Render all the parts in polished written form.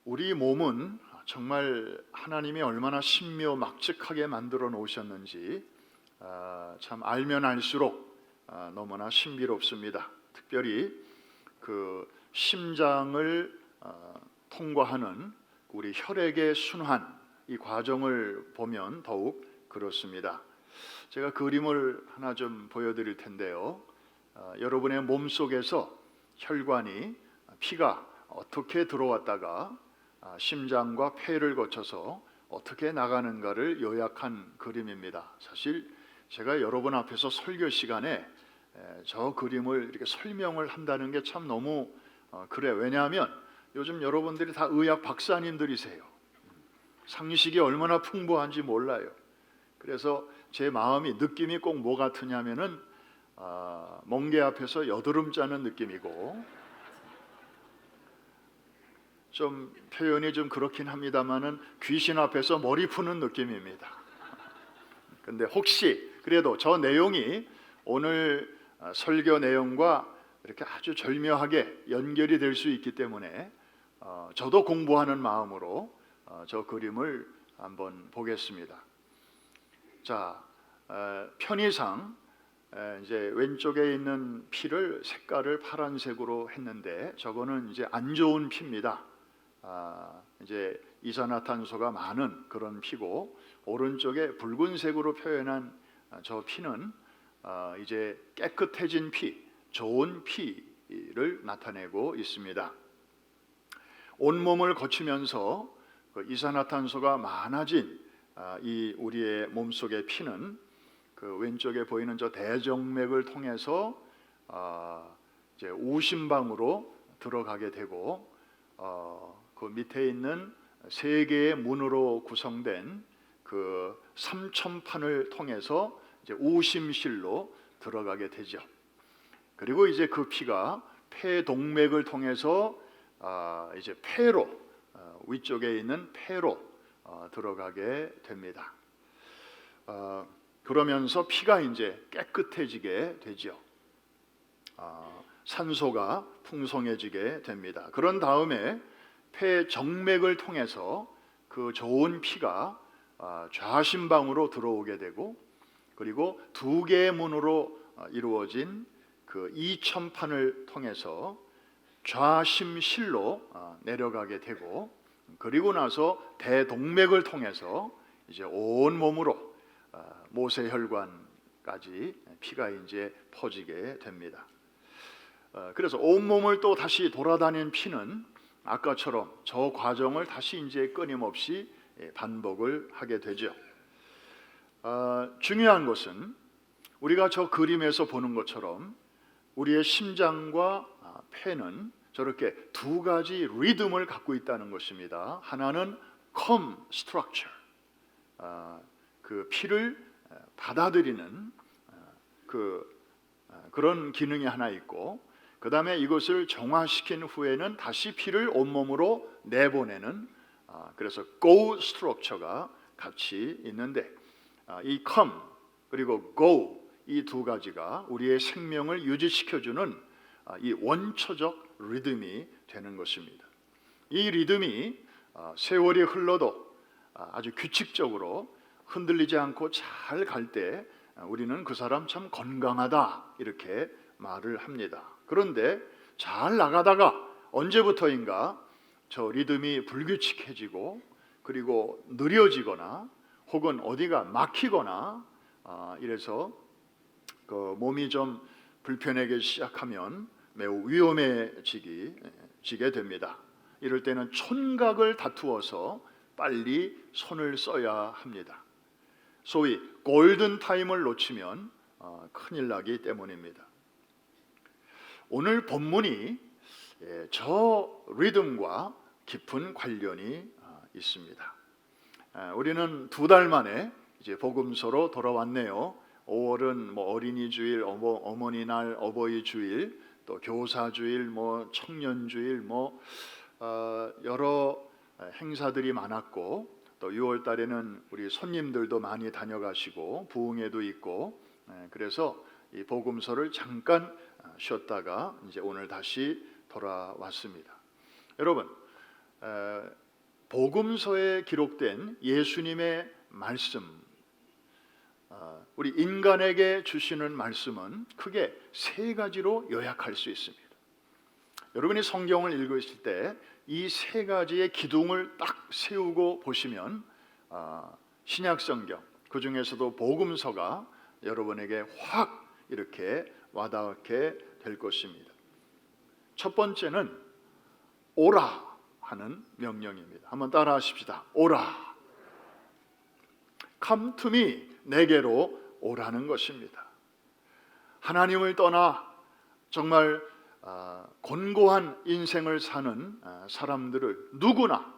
우리 몸은 정말 하나님이 얼마나 신묘막측하게 만들어 놓으셨는지 참 알면 알수록 너무나 신비롭습니다. 특별히 그 심장을 통과하는 우리 혈액의 순환, 이 과정을 보면 더욱 그렇습니다. 제가 그림을 하나 좀 보여드릴 텐데요. 여러분의 몸 속에서 혈관이, 피가 어떻게 들어왔다가 심장과 폐를 거쳐서 어떻게 나가는가를 요약한 그림입니다. 사실 제가 여러분 앞에서 설교 시간에 저 그림을 이렇게 설명을 한다는 게 참 너무 그래요. 왜냐하면 요즘 여러분들이 다 의학 박사님들이세요. 상식이 얼마나 풍부한지 몰라요. 그래서 제 마음이, 느낌이 꼭 뭐 같으냐면은 멍게 앞에서 여드름 짜는 느낌이고, 좀 표현이 좀 그렇긴 합니다만은 귀신 앞에서 머리 푸는 느낌입니다. 근데 혹시 그래도 저 내용이 오늘 설교 내용과 이렇게 아주 절묘하게 연결이 될 수 있기 때문에 저도 공부하는 마음으로 저 그림을 한번 보겠습니다. 자, 편의상 이제 왼쪽에 있는 피를 색깔을 파란색으로 했는데 저거는 이제 안 좋은 피입니다. 이제 이산화탄소가 많은 그런 피고, 오른쪽에 붉은색으로 표현한 저 피는 이제 깨끗해진 피, 좋은 피를 나타내고 있습니다. 온몸을 거치면서 그 이산화탄소가 많아진 이 우리의 몸속의 피는 그 왼쪽에 보이는 저 대정맥을 통해서 이제 우심방으로 들어가게 되고, 그 밑에 있는 세 개의 문으로 구성된 그 삼천판을 통해서 이제 우심실로 들어가게 되죠. 그리고 이제 그 피가 폐동맥을 통해서 이제 폐로, 위쪽에 있는 폐로 들어가게 됩니다. 그러면서 피가 이제 깨끗해지게 되죠. 산소가 풍성해지게 됩니다. 그런 다음에 폐 정맥을 통해서 그 좋은 피가 좌심방으로 들어오게 되고, 그리고 두 개의 문으로 이루어진 그 이천판을 통해서 좌심실로 내려가게 되고, 그리고 나서 대동맥을 통해서 이제 온 몸으로 모세혈관까지 피가 이제 퍼지게 됩니다. 그래서 온 몸을 또 다시 돌아다니는 피는 아까처럼 저 과정을 다시 이제 끊임없이 반복을 하게 되죠. 중요한 것은 우리가 저 그림에서 보는 것처럼 우리의 심장과 폐는 저렇게 두 가지 리듬을 갖고 있다는 것입니다. 하나는 calm structure, 그 피를 받아들이는 그런 기능이 하나 있고, 그 다음에 이것을 정화시킨 후에는 다시 피를 온몸으로 내보내는, 그래서 go structure가 같이 있는데, 이 come 그리고 go, 이 두 가지가 우리의 생명을 유지시켜주는 이 원초적 리듬이 되는 것입니다. 이 리듬이 세월이 흘러도 아주 규칙적으로 흔들리지 않고 잘 갈 때 우리는 그 사람 참 건강하다 이렇게 말을 합니다. 그런데 잘 나가다가 언제부터인가 저 리듬이 불규칙해지고, 그리고 느려지거나 혹은 어디가 막히거나 이래서 그 몸이 좀 불편하기 시작하면 매우 위험해지게 됩니다. 이럴 때는 촌각을 다투어서 빨리 손을 써야 합니다. 소위 골든 타임을 놓치면 큰일 나기 때문입니다. 오늘 본문이 저 리듬과 깊은 관련이 있습니다. 우리는 2달 만에 이제 복음서로 돌아왔네요. 5월은 뭐 어린이 주일, 어머니날, 어버이 주일, 또 교사 주일, 뭐 청년 주일, 뭐 여러 행사들이 많았고, 또 6월 달에는 우리 손님들도 많이 다녀가시고 부흥회도 있고, 그래서 이 복음서를 잠깐 쉬었다가 이제 오늘 다시 돌아왔습니다. 여러분, 복음서에 기록된 예수님의 말씀, 우리 인간에게 주시는 말씀은 크게 세 가지로 요약할 수 있습니다. 여러분이 성경을 읽으실 때 이 세 가지의 기둥을 딱 세우고 보시면 신약 성경, 그 중에서도 복음서가 여러분에게 확 이렇게 와닿게 될 것입니다. 첫 번째는 오라 하는 명령입니다. 한번 따라 하십시다. 오라. Come to me, 내게로 오라는 것입니다. 하나님을 떠나 정말 곤고한 인생을 사는 사람들을 누구나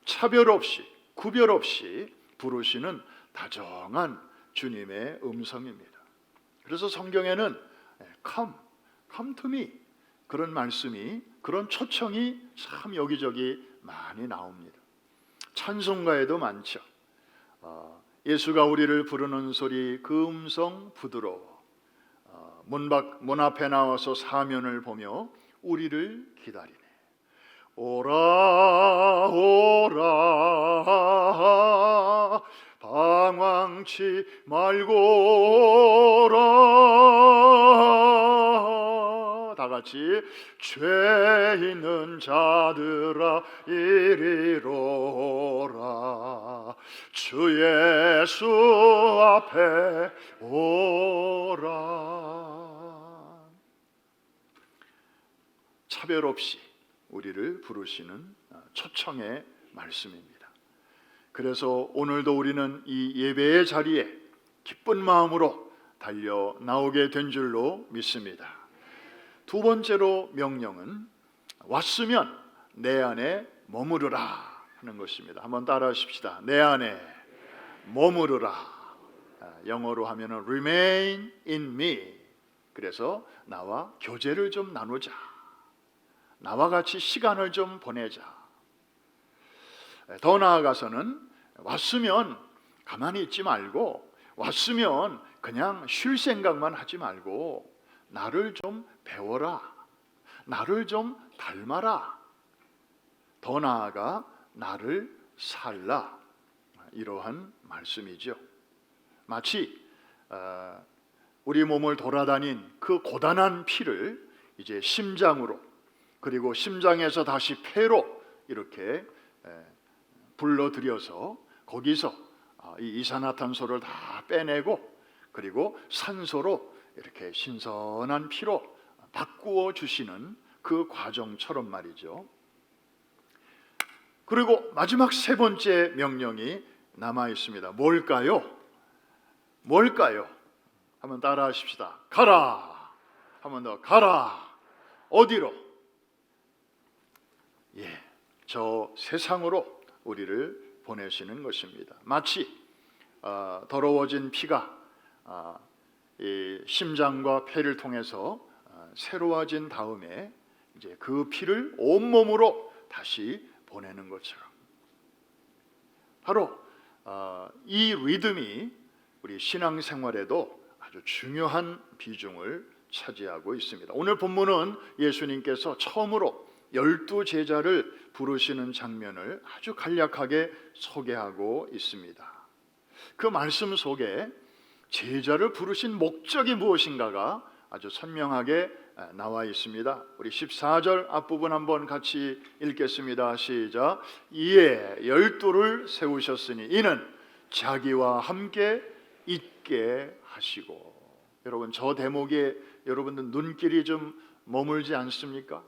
차별 없이 구별 없이 부르시는 다정한 주님의 음성입니다. 그래서 성경에는 come to me, 그런 말씀이, 그런 초청이 참 여기저기 많이 나옵니다. 찬송가에도 많죠. 예수가 우리를 부르는 소리 그 음성 부드러워. 문 앞에 나와서 사면을 보며 우리를 기다리네. 오라 오라 방황치 말고 오라. 다 같이 죄 있는 자들아 이리로 오라. 주 예수 앞에 오라. 차별 없이 우리를 부르시는 초청의 말씀입니다. 그래서 오늘도 우리는 이 예배의 자리에 기쁜 마음으로 달려 나오게 된 줄로 믿습니다. 두 번째로 명령은 왔으면 내 안에 머무르라 하는 것입니다. 한번 따라 하십시다. 내 안에 머무르라. 영어로 하면은 remain in me. 그래서 나와 교제를 좀 나누자. 나와 같이 시간을 좀 보내자. 더 나아가서는 왔으면 가만히 있지 말고, 왔으면 그냥 쉴 생각만 하지 말고 나를 좀 배워라. 나를 좀 닮아라. 더 나아가 나를 살라. 이러한 말씀이죠. 마치 우리 몸을 돌아다닌 그 고단한 피를 이제 심장으로, 그리고 심장에서 다시 폐로 이렇게 불러들여서 거기서 이 이산화탄소를 다 빼내고, 그리고 산소로 이렇게 신선한 피로 바꾸어 주시는 그 과정처럼 말이죠. 그리고 마지막 세 번째 명령이 남아 있습니다. 뭘까요? 뭘까요? 한번 따라 하십시다. 가라. 한번 더. 가라. 어디로? 저 세상으로 우리를 보내시는 것입니다. 마치 더러워진 피가 이 심장과 폐를 통해서 새로워진 다음에 이제 그 피를 온몸으로 다시 보내는 것처럼, 바로 이 리듬이 우리 신앙생활에도 아주 중요한 비중을 차지하고 있습니다. 오늘 본문은 예수님께서 처음으로 12 제자를 부르시는 장면을 아주 간략하게 소개하고 있습니다. 그 말씀 속에 제자를 부르신 목적이 무엇인가가 아주 선명하게 나와 있습니다. 우리 14절 앞부분 한번 같이 읽겠습니다. 시작. 이에 12를 세우셨으니 이는 자기와 함께 있게 하시고. 여러분, 저 대목에 여러분들 눈길이 좀 머물지 않습니까?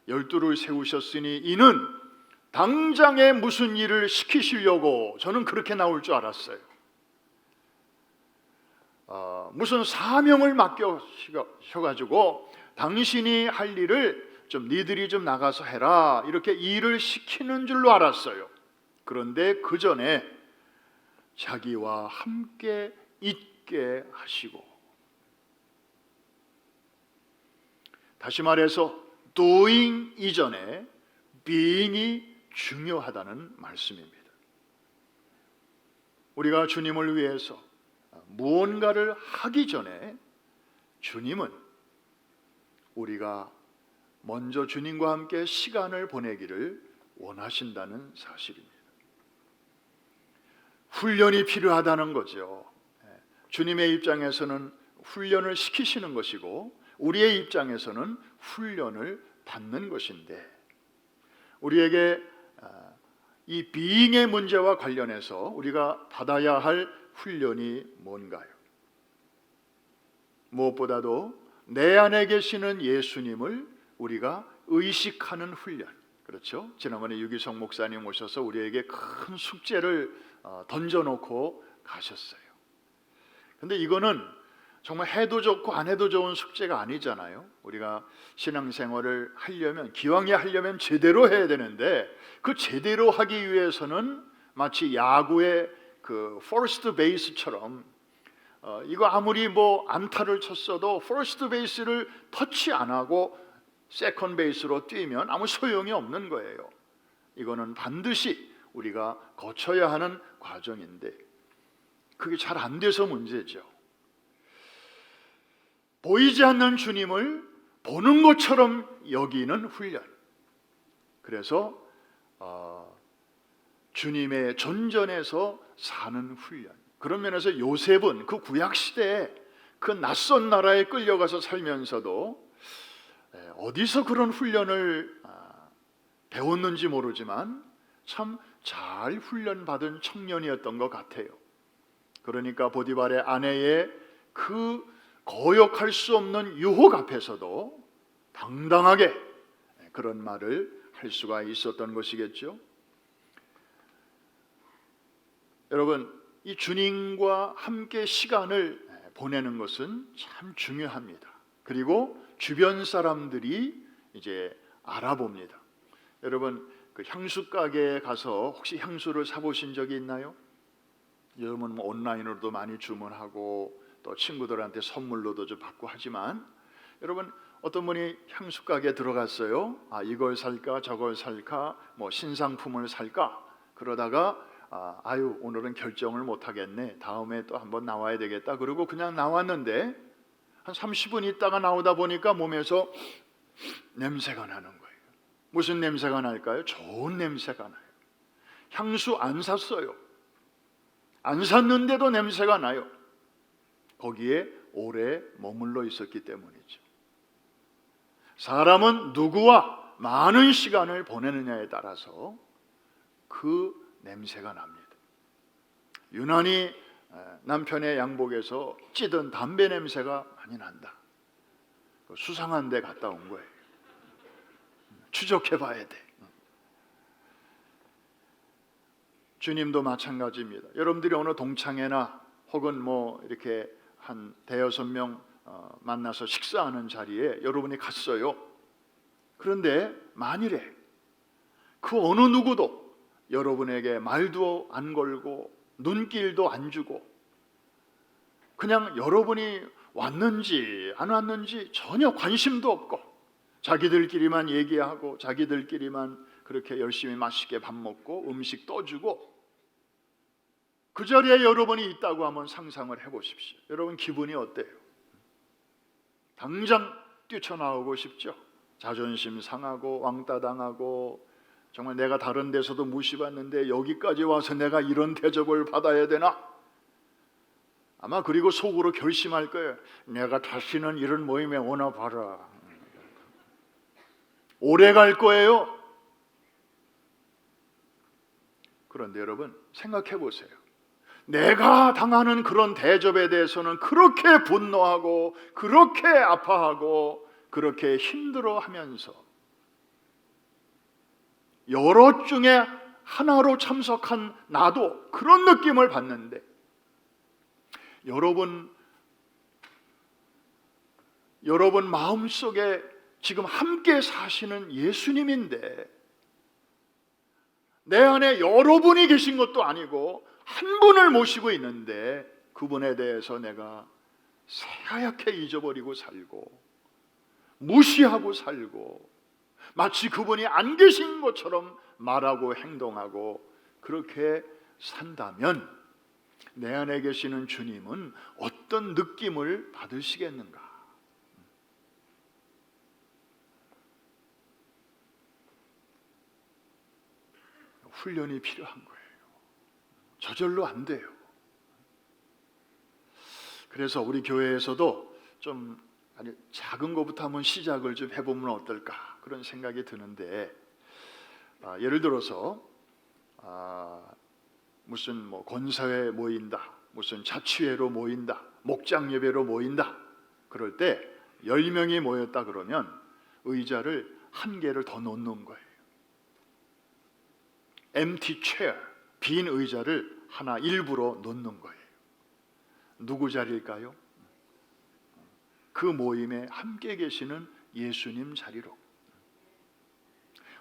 12를 세우셨으니 이는 당장에 무슨 일을 시키시려고, 저는 그렇게 나올 줄 알았어요. 무슨 사명을 맡겨셔가지고 당신이 할 일을 좀 니들이 좀 나가서 해라, 이렇게 일을 시키는 줄로 알았어요. 그런데 그 전에 자기와 함께 있게 하시고, 다시 말해서 doing 이전에 being이 중요하다는 말씀입니다. 우리가 주님을 위해서 무언가를 하기 전에 주님은 우리가 먼저 주님과 함께 시간을 보내기를 원하신다는 사실입니다. 훈련이 필요하다는 거죠. 주님의 입장에서는 훈련을 시키시는 것이고 우리의 입장에서는 훈련을 받는 것인데, 우리에게 이 비잉의 문제와 관련해서 우리가 받아야 할 훈련이 뭔가요? 무엇보다도 내 안에 계시는 예수님을 우리가 의식하는 훈련. 그렇죠? 지난번에 유기성 목사님 오셔서 우리에게 큰 숙제를 던져놓고 가셨어요. 근데 이거는 정말 해도 좋고 안 해도 좋은 숙제가 아니잖아요. 우리가 신앙생활을 하려면, 기왕에 하려면 제대로 해야 되는데, 그 제대로 하기 위해서는 마치 야구의 그 퍼스트 베이스처럼 이거 아무리 뭐 안타를 쳤어도 퍼스트 베이스를 터치 안 하고 세컨드 베이스로 뛰면 아무 소용이 없는 거예요. 이거는 반드시 우리가 거쳐야 하는 과정인데 그게 잘 안 돼서 문제죠. 보이지 않는 주님을 보는 것처럼 여기는 훈련. 그래서 주님의 존전에서 사는 훈련. 그런 면에서 요셉은 그 구약시대에 그 낯선 나라에 끌려가서 살면서도 어디서 그런 훈련을 배웠는지 모르지만 참 잘 훈련받은 청년이었던 것 같아요. 그러니까 보디발의 아내의 그 거역할 수 없는 유혹 앞에서도 당당하게 그런 말을 할 수가 있었던 것이겠죠. 여러분, 이 주님과 함께 시간을 보내는 것은 참 중요합니다. 그리고 주변 사람들이 이제 알아봅니다. 여러분, 그 향수 가게에 가서 혹시 향수를 사보신 적이 있나요? 요즘은 뭐 온라인으로도 많이 주문하고 또 친구들한테 선물로도 좀 받고 하지만, 여러분 어떤 분이 향수 가게에 들어갔어요. 이걸 살까 저걸 살까 뭐 신상품을 살까 그러다가 아유 오늘은 결정을 못 하겠네, 다음에 또 한번 나와야 되겠다 그러고 그냥 나왔는데 한 30분 있다가 나오다 보니까 몸에서 냄새가 나는 거예요. 무슨 냄새가 날까요? 좋은 냄새가 나요. 향수 안 샀어요. 안 샀는데도 냄새가 나요. 거기에 오래 머물러 있었기 때문이죠. 사람은 누구와 많은 시간을 보내느냐에 따라서 그 냄새가 납니다. 유난히 남편의 양복에서 찌든 담배 냄새가 많이 난다. 수상한 데 갔다 온 거예요. 추적해 봐야 돼. 주님도 마찬가지입니다. 여러분들이 어느 동창회나 혹은 뭐 이렇게 한 대여섯 명 만나서 식사하는 자리에 여러분이 갔어요. 그런데 만일에 그 어느 누구도 여러분에게 말도 안 걸고 눈길도 안 주고 그냥 여러분이 왔는지 안 왔는지 전혀 관심도 없고 자기들끼리만 얘기하고 자기들끼리만 그렇게 열심히 맛있게 밥 먹고 음식 떠주고 그 자리에 여러분이 있다고 한번 상상을 해보십시오. 여러분 기분이 어때요? 당장 뛰쳐나오고 싶죠? 자존심 상하고 왕따 당하고 정말 내가 다른 데서도 무시받는데 여기까지 와서 내가 이런 대접을 받아야 되나? 아마 그리고 속으로 결심할 거예요. 내가 다시는 이런 모임에 오나 봐라. 오래 갈 거예요. 그런데 여러분 생각해 보세요. 내가 당하는 그런 대접에 대해서는 그렇게 분노하고 그렇게 아파하고 그렇게 힘들어하면서 여러 중에 하나로 참석한 나도 그런 느낌을 받는데, 여러분 마음속에 지금 함께 사시는 예수님인데 내 안에 여러분이 계신 것도 아니고 한 분을 모시고 있는데 그분에 대해서 내가 새하얗게 잊어버리고 살고 무시하고 살고 마치 그분이 안 계신 것처럼 말하고 행동하고 그렇게 산다면 내 안에 계시는 주님은 어떤 느낌을 받으시겠는가? 훈련이 필요한 거예요. 저절로 안 돼요. 그래서 우리 교회에서도 좀 작은 것부터 한번 시작을 좀 해보면 어떨까 그런 생각이 드는데, 예를 들어서 무슨 뭐 권사회 모인다, 무슨 자취회로 모인다, 목장 예배로 모인다, 그럴 때 10명이 모였다 그러면 의자를 한 개를 더 놓는 거예요. empty chair, 빈 의자를 하나 일부러 놓는 거예요. 누구 자리일까요? 그 모임에 함께 계시는 예수님 자리로.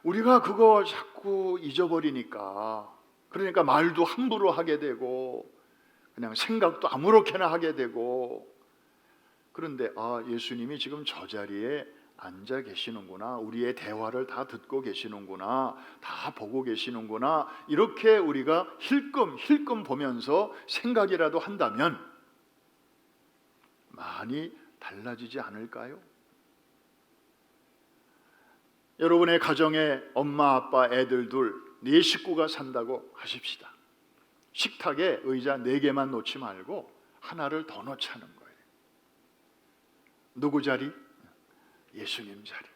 우리가 그거 자꾸 잊어버리니까, 그러니까 말도 함부로 하게 되고 그냥 생각도 아무렇게나 하게 되고, 그런데 예수님이 지금 저 자리에 앉아 계시는구나, 우리의 대화를 다 듣고 계시는구나, 다 보고 계시는구나, 이렇게 우리가 힐끔 보면서 생각이라도 한다면 많이 달라지지 않을까요? 여러분의 가정에 엄마, 아빠, 애들 둘, 4식구가 산다고 하십시다. 식탁에 의자 4개만 놓지 말고 하나를 더 놓자는 거예요. 누구 자리? 예수님 자리.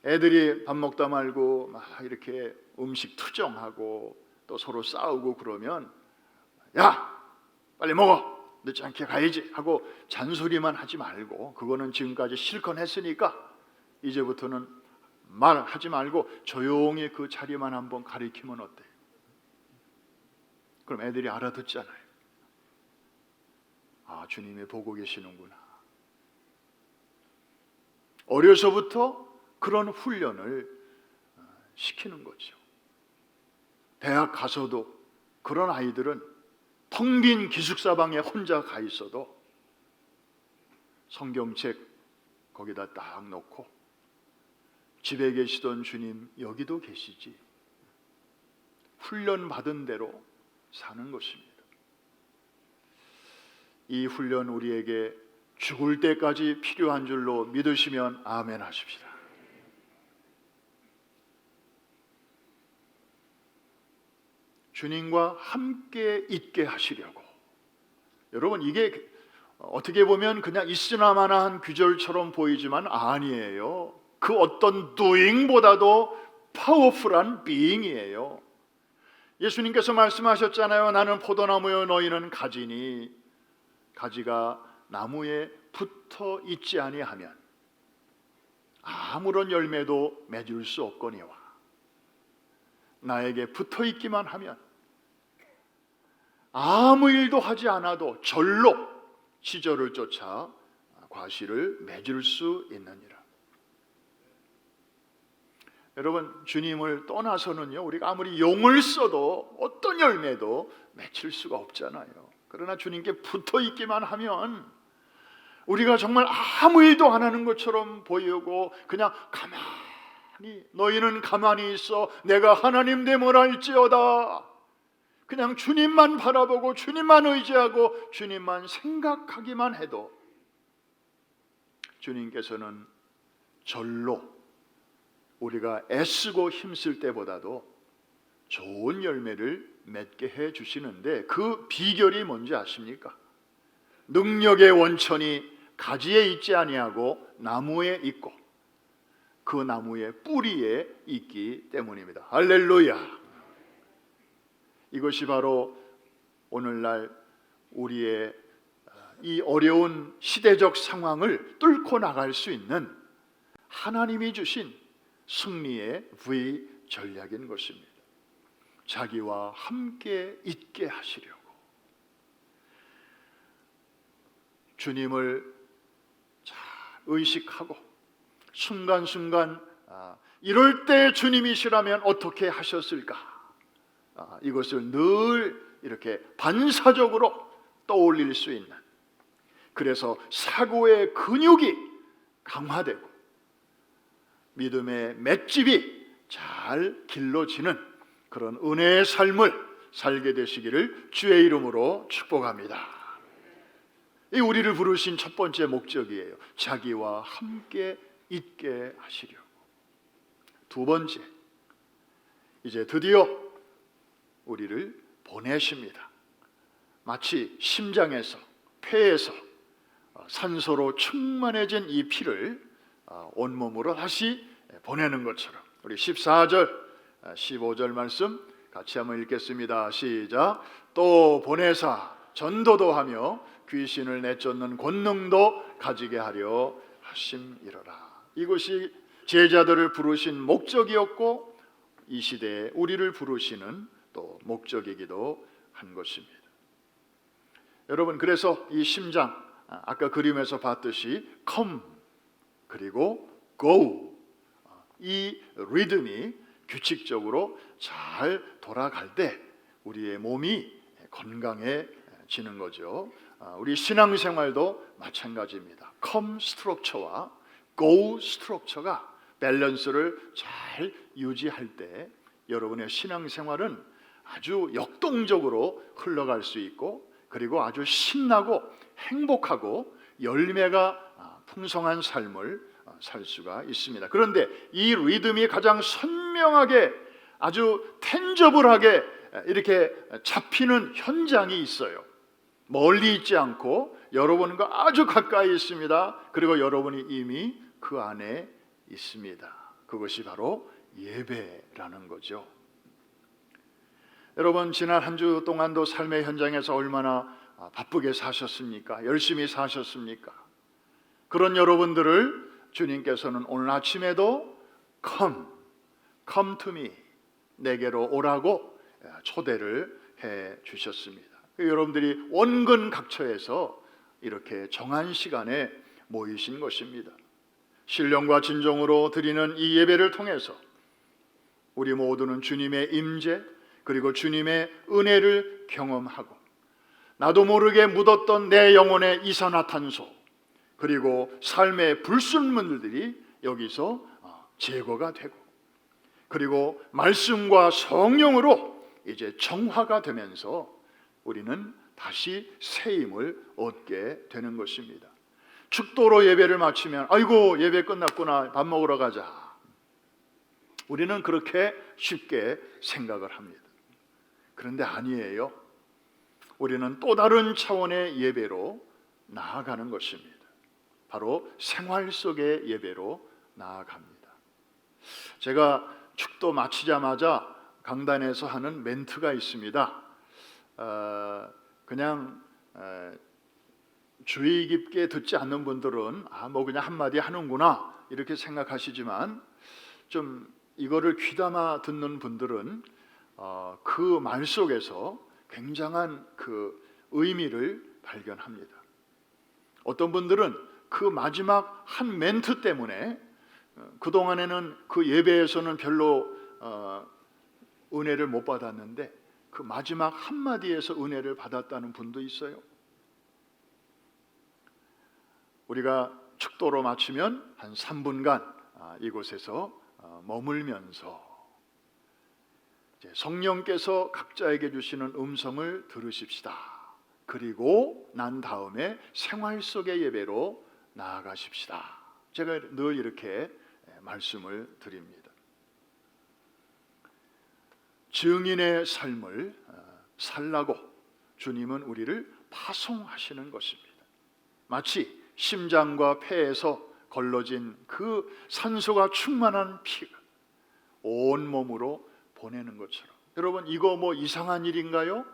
애들이 밥 먹다 말고 막 이렇게 음식 투정하고 또 서로 싸우고 그러면, 야, 빨리 먹어, 늦지 않게 가야지 하고 잔소리만 하지 말고, 그거는 지금까지 실컷 했으니까 이제부터는 말하지 말고 조용히 그 자리만 한번 가리키면 어때요? 그럼 애들이 알아듣잖아요. 주님이 보고 계시는구나. 어려서부터 그런 훈련을 시키는 거죠. 대학 가서도 그런 아이들은 텅 빈 기숙사방에 혼자 가 있어도 성경책 거기다 딱 놓고, 집에 계시던 주님 여기도 계시지, 훈련받은 대로 사는 것입니다. 이 훈련 우리에게 죽을 때까지 필요한 줄로 믿으시면 아멘 하십시다. 주님과 함께 있게 하시려고. 여러분, 이게 어떻게 보면 그냥 있으나마나한 규절처럼 보이지만 아니에요. 그 어떤 doing보다도 파워풀한 being이에요. 예수님께서 말씀하셨잖아요. 나는 포도나무요 너희는 가지니, 가지가 나무에 붙어 있지 아니하면 아무런 열매도 맺을 수 없거니와, 나에게 붙어 있기만 하면 아무 일도 하지 않아도 절로 시절을 쫓아 과실을 맺을 수 있느니라. 여러분, 주님을 떠나서는요, 우리가 아무리 용을 써도 어떤 열매도 맺힐 수가 없잖아요. 그러나 주님께 붙어 있기만 하면 우리가 정말 아무 일도 안 하는 것처럼 보이고, 그냥 가만히, 너희는 가만히 있어 내가 하나님 되뭘 할지어다, 그냥 주님만 바라보고 주님만 의지하고 주님만 생각하기만 해도 주님께서는 절로 우리가 애쓰고 힘쓸 때보다도 좋은 열매를 맺게 해 주시는데, 그 비결이 뭔지 아십니까? 능력의 원천이 가지에 있지 아니하고 나무에 있고 그 나무의 뿌리에 있기 때문입니다. 할렐루야. 이것이 바로 오늘날 우리의 이 어려운 시대적 상황을 뚫고 나갈 수 있는 하나님이 주신 승리의 V 전략인 것입니다. 자기와 함께 있게 하시려고. 주님을 잘 의식하고 순간순간 이럴 때 주님이시라면 어떻게 하셨을까, 이것을 늘 이렇게 반사적으로 떠올릴 수 있는, 그래서 사고의 근육이 강화되고 믿음의 맷집이 잘 길러지는 그런 은혜의 삶을 살게 되시기를 주의 이름으로 축복합니다. 이 우리를 부르신 첫 번째 목적이에요. 자기와 함께 있게 하시려고. 두 번째, 이제 드디어 우리를 보내십니다. 마치 심장에서, 폐에서 산소로 충만해진 이 피를 온몸으로 다시 보내는 것처럼, 우리 14절, 15절 말씀 같이 한번 읽겠습니다. 시작. 또 보내사 전도도 하며 귀신을 내쫓는 권능도 가지게 하려 하심이로라. 이것이 제자들을 부르신 목적이었고 이 시대에 우리를 부르시는 또 목적이기도 한 것입니다. 여러분, 그래서 이 심장, 아까 그림에서 봤듯이 come 그리고 go, 이 리듬이 규칙적으로 잘 돌아갈 때 우리의 몸이 건강해지는 거죠. 우리 신앙생활도 마찬가지입니다. come 스트럭처와 go 스트럭처가 밸런스를 잘 유지할 때 여러분의 신앙생활은 아주 역동적으로 흘러갈 수 있고, 그리고 아주 신나고 행복하고 열매가 풍성한 삶을 살 수가 있습니다. 그런데 이 리듬이 가장 선명하게, 아주 텐저블하게 이렇게 잡히는 현장이 있어요. 멀리 있지 않고 여러분과 아주 가까이 있습니다. 그리고 여러분이 이미 그 안에 있습니다. 그것이 바로 예배라는 거죠. 여러분, 지난 한 주 동안도 삶의 현장에서 얼마나 바쁘게 사셨습니까? 열심히 사셨습니까? 그런 여러분들을 주님께서는 오늘 아침에도 come to me, 내게로 오라고 초대를 해 주셨습니다. 여러분들이 원근 각처에서 이렇게 정한 시간에 모이신 것입니다. 신령과 진정으로 드리는 이 예배를 통해서 우리 모두는 주님의 임재 그리고 주님의 은혜를 경험하고, 나도 모르게 묻었던 내 영혼의 이산화탄소 그리고 삶의 불순물들이 여기서 제거가 되고, 그리고 말씀과 성령으로 이제 정화가 되면서 우리는 다시 새 힘을 얻게 되는 것입니다. 축도로 예배를 마치면 아이고 예배 끝났구나, 밥 먹으러 가자. 우리는 그렇게 쉽게 생각을 합니다. 그런데 아니에요. 우리는 또 다른 차원의 예배로 나아가는 것입니다. 바로 생활 속의 예배로 나아갑니다. 제가 축도 마치자마자 강단에서 하는 멘트가 있습니다. 그냥 주의 깊게 듣지 않는 분들은 뭐 그냥 한마디 하는구나 이렇게 생각하시지만, 좀 이거를 귀담아 듣는 분들은 그 말 속에서 굉장한 그 의미를 발견합니다. 어떤 분들은 그 마지막 한 멘트 때문에 그동안에는 그 예배에서는 별로 은혜를 못 받았는데 그 마지막 한마디에서 은혜를 받았다는 분도 있어요. 우리가 축도로 마치면 한 3분간 이곳에서 머물면서 성령께서 각자에게 주시는 음성을 들으십시다. 그리고 난 다음에 생활 속의 예배로 나아가십시다. 제가 늘 이렇게 말씀을 드립니다. 증인의 삶을 살라고 주님은 우리를 파송하시는 것입니다. 마치 심장과 폐에서 걸러진 그 산소가 충만한 피가 온몸으로 보내는 것처럼. 여러분, 이거 뭐 이상한 일인가요?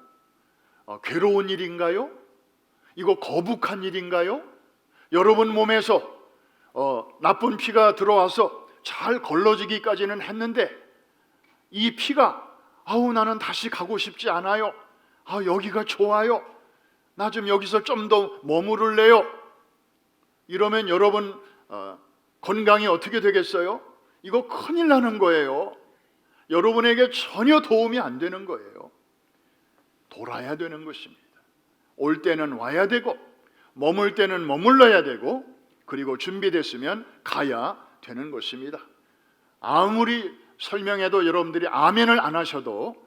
괴로운 일인가요? 이거 거북한 일인가요? 여러분 몸에서 나쁜 피가 들어와서 잘 걸러지기까지는 했는데 이 피가 나는 다시 가고 싶지 않아요. 여기가 좋아요. 나 좀 여기서 좀 더 머무를래요. 이러면 여러분 건강이 어떻게 되겠어요? 이거 큰일 나는 거예요. 여러분에게 전혀 도움이 안 되는 거예요. 돌아야 되는 것입니다. 올 때는 와야 되고, 머물 때는 머물러야 되고, 그리고 준비됐으면 가야 되는 것입니다. 아무리 설명해도 여러분들이 아멘을 안 하셔도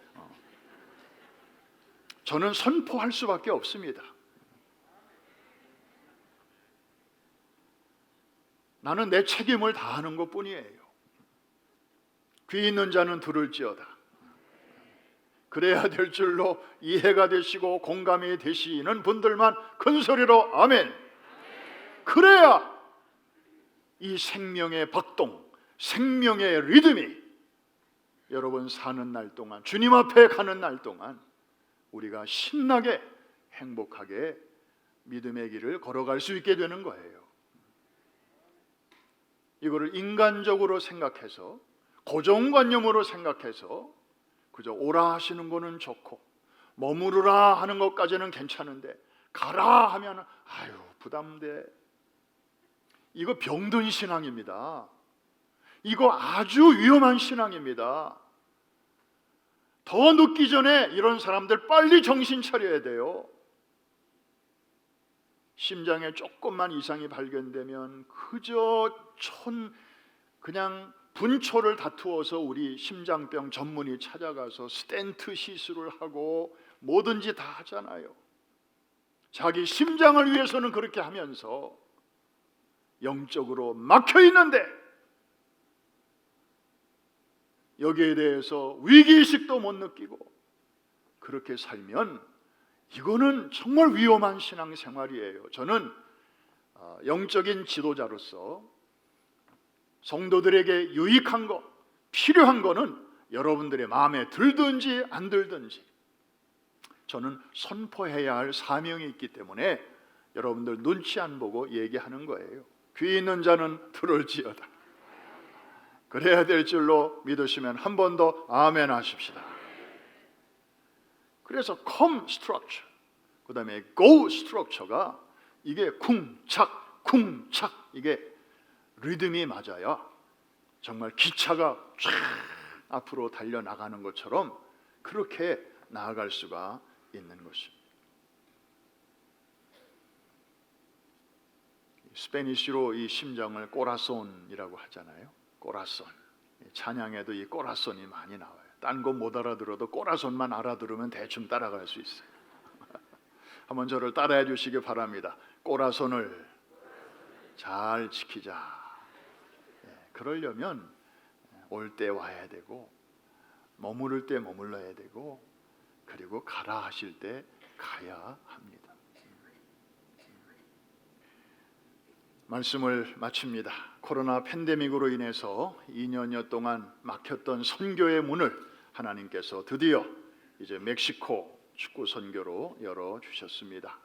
저는 선포할 수밖에 없습니다. 나는 내 책임을 다하는 것뿐이에요. 귀 있는 자는 들을지어다. 그래야 될 줄로 이해가 되시고 공감이 되시는 분들만 큰 소리로 아멘. 그래야 이 생명의 박동, 생명의 리듬이 여러분 사는 날 동안, 주님 앞에 가는 날 동안 우리가 신나게 행복하게 믿음의 길을 걸어갈 수 있게 되는 거예요. 이거를 인간적으로 생각해서, 고정관념으로 생각해서 그저 오라 하시는 거는 좋고 머무르라 하는 것까지는 괜찮은데 가라 하면 아유 부담돼. 이거 병든 신앙입니다. 이거 아주 위험한 신앙입니다. 더 늦기 전에 이런 사람들 빨리 정신 차려야 돼요. 심장에 조금만 이상이 발견되면 그저 그냥 분초를 다투어서 우리 심장병 전문의 찾아가서 스텐트 시술을 하고 뭐든지 다 하잖아요. 자기 심장을 위해서는 그렇게 하면서 영적으로 막혀 있는데 여기에 대해서 위기의식도 못 느끼고 그렇게 살면 이거는 정말 위험한 신앙생활이에요. 저는 영적인 지도자로서 성도들에게 유익한 거, 필요한 거는 여러분들의 마음에 들든지 안 들든지 저는 선포해야 할 사명이 있기 때문에 여러분들 눈치 안 보고 얘기하는 거예요. 귀 있는 자는 들을지어다. 그래야 될 줄로 믿으시면 한 번 더 아멘 하십시다. 그래서 come structure, 그 다음에 go structure가 이게 쿵착 쿵착 이게 리듬이 맞아야 정말 기차가 쫙 앞으로 달려나가는 것처럼 그렇게 나아갈 수가 있는 것입니다. 스페니쉬로 이 심장을 꼬라손이라고 하잖아요. 꼬라손. 찬양에도 이 꼬라손이 많이 나와요. 딴 거 못 알아들어도 꼬라손만 알아들으면 대충 따라갈 수 있어요. 한번 저를 따라해 주시기 바랍니다. 꼬라손을 잘 지키자. 그러려면 올 때 와야 되고 머무를 때 머물러야 되고 그리고 가라 하실 때 가야 합니다. 말씀을 마칩니다. 코로나 팬데믹으로 인해서 2년여 동안 막혔던 선교의 문을 하나님께서 드디어 이제 멕시코 축구 선교로 열어주셨습니다.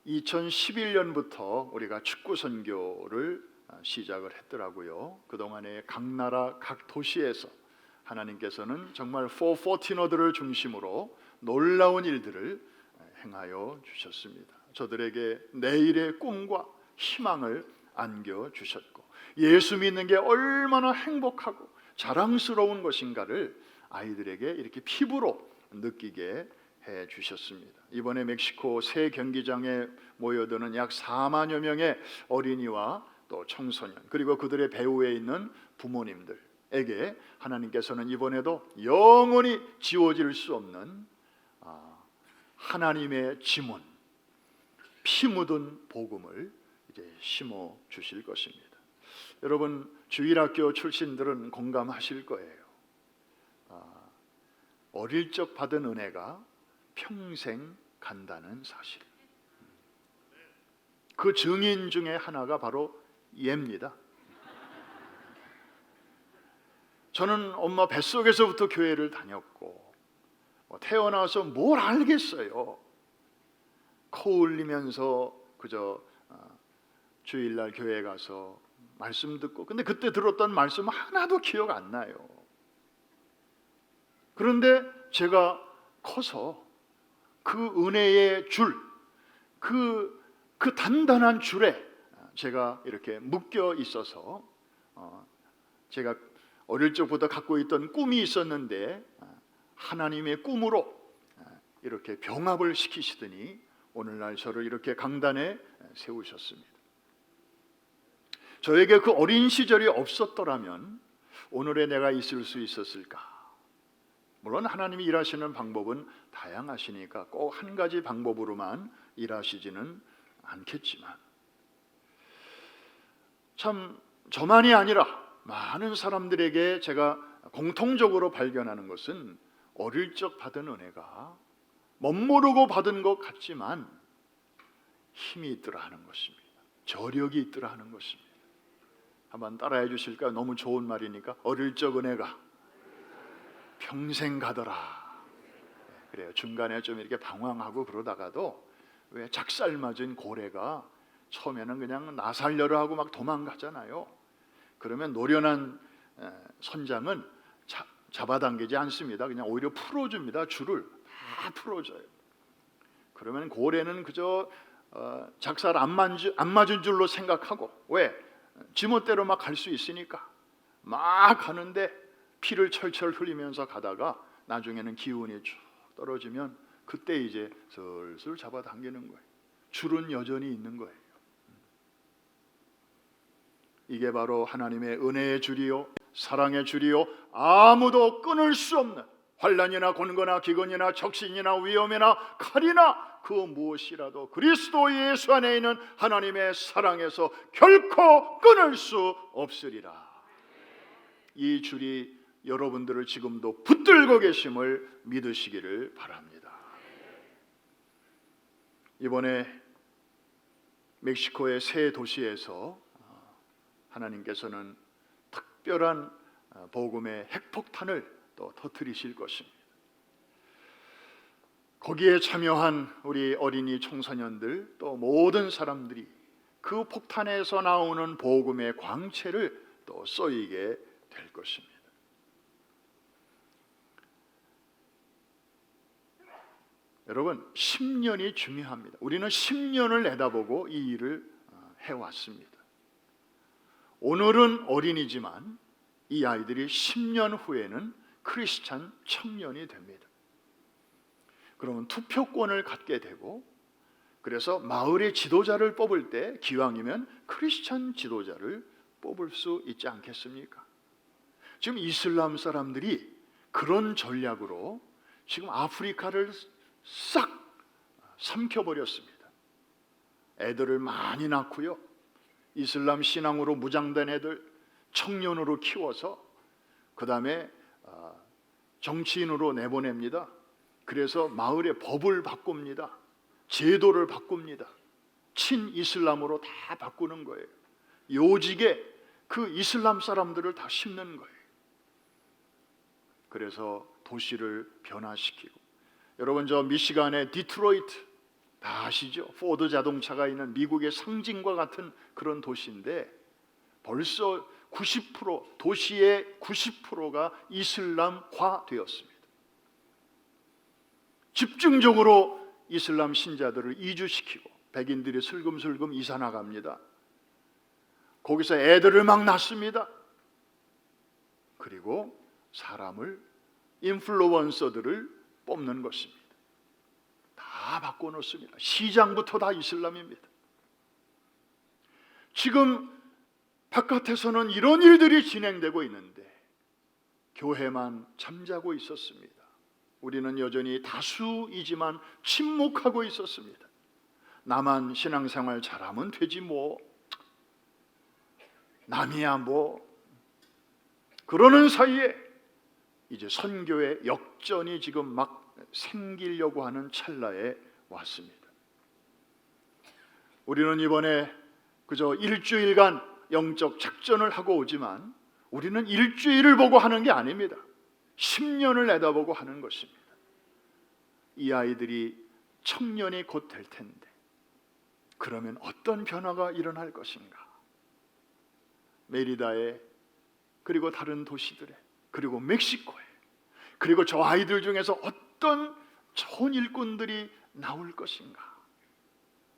2011년부터 우리가 축구 선교를 시작을 했더라고요. 그동안에 각 나라 각 도시에서 하나님께서는 정말 414너들을 중심으로 놀라운 일들을 행하여 주셨습니다. 저들에게 내일의 꿈과 희망을 안겨주셨고 예수 믿는 게 얼마나 행복하고 자랑스러운 것인가를 아이들에게 이렇게 피부로 느끼게 해주셨습니다. 이번에 멕시코 새 경기장에 모여드는 약 4만여 명의 어린이와 또 청소년 그리고 그들의 배후에 있는 부모님들에게 하나님께서는 이번에도 영원히 지워질 수 없는 하나님의 지문, 피 묻은 복음을 이제 심어 주실 것입니다. 여러분 주일학교 출신들은 공감하실 거예요. 어릴 적 받은 은혜가 평생 간다는 사실. 그 증인 중에 하나가 바로 얘입니다. 저는 엄마 뱃속에서부터 교회를 다녔고 태어나서 뭘 알겠어요. 코 울리면서 그저 주일날 교회 가서 말씀 듣고 근데 그때 들었던 말씀 하나도 기억 안 나요. 그런데 제가 커서 그 은혜의 줄, 그 단단한 줄에 제가 이렇게 묶여 있어서 제가 어릴 적부터 갖고 있던 꿈이 있었는데 하나님의 꿈으로 이렇게 병합을 시키시더니 오늘날 저를 이렇게 강단에 세우셨습니다. 저에게 그 어린 시절이 없었더라면 오늘의 내가 있을 수 있었을까? 물론 하나님이 일하시는 방법은 다양하시니까 꼭 한 가지 방법으로만 일하시지는 않겠지만 참 저만이 아니라 많은 사람들에게 제가 공통적으로 발견하는 것은 어릴 적 받은 은혜가 멋모르고 받은 것 같지만 힘이 있더라 하는 것입니다. 저력이 있더라 하는 것입니다. 한번 따라해 주실까요? 너무 좋은 말이니까. 어릴 적 은혜가 평생 가더라. 그래요. 중간에 좀 이렇게 방황하고 그러다가도 왜 작살 맞은 고래가 처음에는 그냥 나 살려라 하고 막 도망가잖아요. 그러면 노련한 선장은 잡아당기지 않습니다. 그냥 오히려 풀어줍니다. 줄을 다 풀어줘요. 그러면 고래는 그저 작살 안 맞은 줄로 생각하고, 왜? 지멋대로 막 갈 수 있으니까 막 가는데 피를 철철 흘리면서 가다가 나중에는 기운이 쭉 떨어지면 그때 이제 슬슬 잡아당기는 거예요. 줄은 여전히 있는 거예요. 이게 바로 하나님의 은혜의 줄이요 사랑의 줄이요 아무도 끊을 수 없는, 환난이나 곤고나 기근이나 적신이나 위험이나 칼이나 그 무엇이라도 그리스도 예수 안에 있는 하나님의 사랑에서 결코 끊을 수 없으리라. 이 줄이 여러분들을 지금도 붙들고 계심을 믿으시기를 바랍니다. 이번에 멕시코의 새 도시에서 하나님께서는 특별한 복음의 핵폭탄을 또 터뜨리실 것입니다. 거기에 참여한 우리 어린이 청소년들 또 모든 사람들이 그 폭탄에서 나오는 복음의 광채를 또 쏘이게 될 것입니다. 여러분, 10년이 중요합니다. 우리는 10년을 내다보고 이 일을 해왔습니다. 오늘은 어린이지만 이 아이들이 10년 후에는 크리스찬 청년이 됩니다. 그러면 투표권을 갖게 되고, 그래서 마을의 지도자를 뽑을 때 기왕이면 크리스찬 지도자를 뽑을 수 있지 않겠습니까? 지금 이슬람 사람들이 그런 전략으로 지금 아프리카를 싹 삼켜버렸습니다. 애들을 많이 낳고요, 이슬람 신앙으로 무장된 애들 청년으로 키워서 그 다음에 정치인으로 내보냅니다. 그래서 마을의 법을 바꿉니다. 제도를 바꿉니다. 친이슬람으로 다 바꾸는 거예요. 요직에 그 이슬람 사람들을 다 심는 거예요. 그래서 도시를 변화시키고, 여러분 저 미시간의 디트로이트 다 아시죠? 포드 자동차가 있는 미국의 상징과 같은 그런 도시인데 벌써 90% 도시의 90%가 이슬람화 되었습니다. 집중적으로 이슬람 신자들을 이주시키고 백인들이 슬금슬금 이사 나갑니다. 거기서 애들을 막 낳습니다. 그리고 사람을, 인플루언서들을 뽑는 것입니다. 다 바꿔놓습니다. 시장부터 다 이슬람입니다. 지금 바깥에서는 이런 일들이 진행되고 있는데 교회만 잠자고 있었습니다. 우리는 여전히 다수이지만 침묵하고 있었습니다. 나만 신앙생활 잘하면 되지 뭐, 남이야 뭐, 그러는 사이에 이제 선교의 역전이 지금 막 생기려고 하는 찰나에 왔습니다. 우리는 이번에 그저 일주일간 영적 작전을 하고 오지만 우리는 일주일을 보고 하는 게 아닙니다. 10년을 내다보고 하는 것입니다. 이 아이들이 청년이 곧 될 텐데 그러면 어떤 변화가 일어날 것인가? 메리다에, 그리고 다른 도시들에, 그리고 멕시코에, 그리고 저 아이들 중에서 어떤 좋은 일꾼들이 나올 것인가?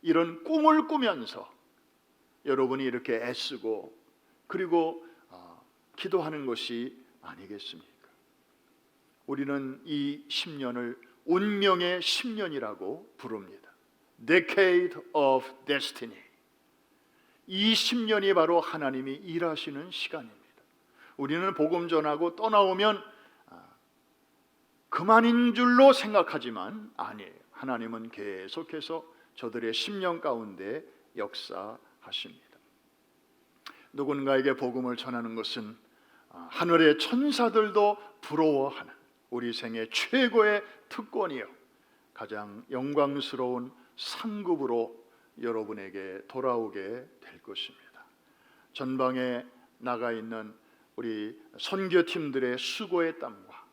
이런 꿈을 꾸면서 여러분이 이렇게 애쓰고 그리고 기도하는 것이 아니겠습니까? 우리는 이 10년을 운명의 10년이라고 부릅니다. Decade of Destiny. 이 10년이 바로 하나님이 일하시는 시간입니다. 우리는 복음 전하고 떠나오면 그만인 줄로 생각하지만 아니에요. 하나님은 계속해서 저들의 10년 가운데 역사하십니다. 누군가에게 복음을 전하는 것은 하늘의 천사들도 부러워하는, 우리 생애 최고의 특권이요 가장 영광스러운 상급으로 여러분에게 돌아오게 될 것입니다. 전방에 나가 있는 우리 선교팀들의 수고의 땀과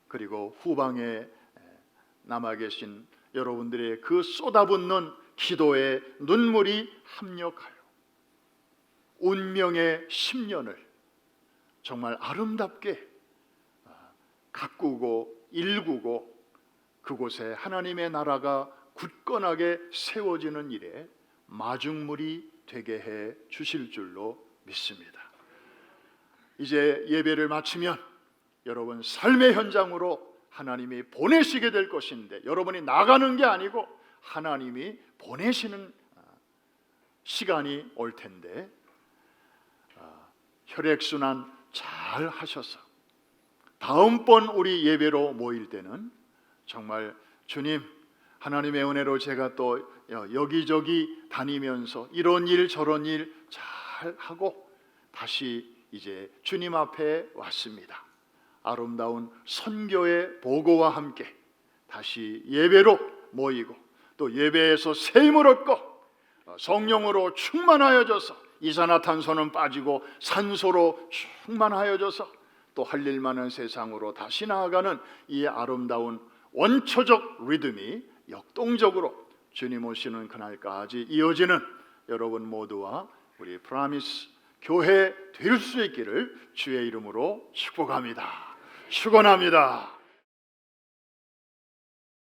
그리고 후방에 남아 계신 여러분들의 그 쏟아붓는 기도의 눈물이 합력하여 운명의 10년을 정말 아름답게 가꾸고 일구고 그곳에 하나님의 나라가 굳건하게 세워지는 일에 마중물이 되게 해 주실 줄로 믿습니다. 이제 예배를 마치면 여러분 삶의 현장으로 하나님이 보내시게 될 것인데 여러분이 나가는 게 아니고 하나님이 보내시는 시간이 올 텐데 혈액순환 잘 하셔서 다음번 우리 예배로 모일 때는 정말 주님 하나님의 은혜로 제가 또 여기저기 다니면서 이런 일 저런 일 잘 하고 다시 이제 주님 앞에 왔습니다. 아름다운 선교의 보고와 함께 다시 예배로 모이고 또 예배에서 새 힘을 얻고 성령으로 충만하여져서 이산화탄소는 빠지고 산소로 충만하여져서 또 할 일 많은 세상으로 다시 나아가는 이 아름다운 원초적 리듬이 역동적으로 주님 오시는 그날까지 이어지는 여러분 모두와 우리 프라미스 교회 될 수 있기를 주의 이름으로 축복합니다. 축원합니다.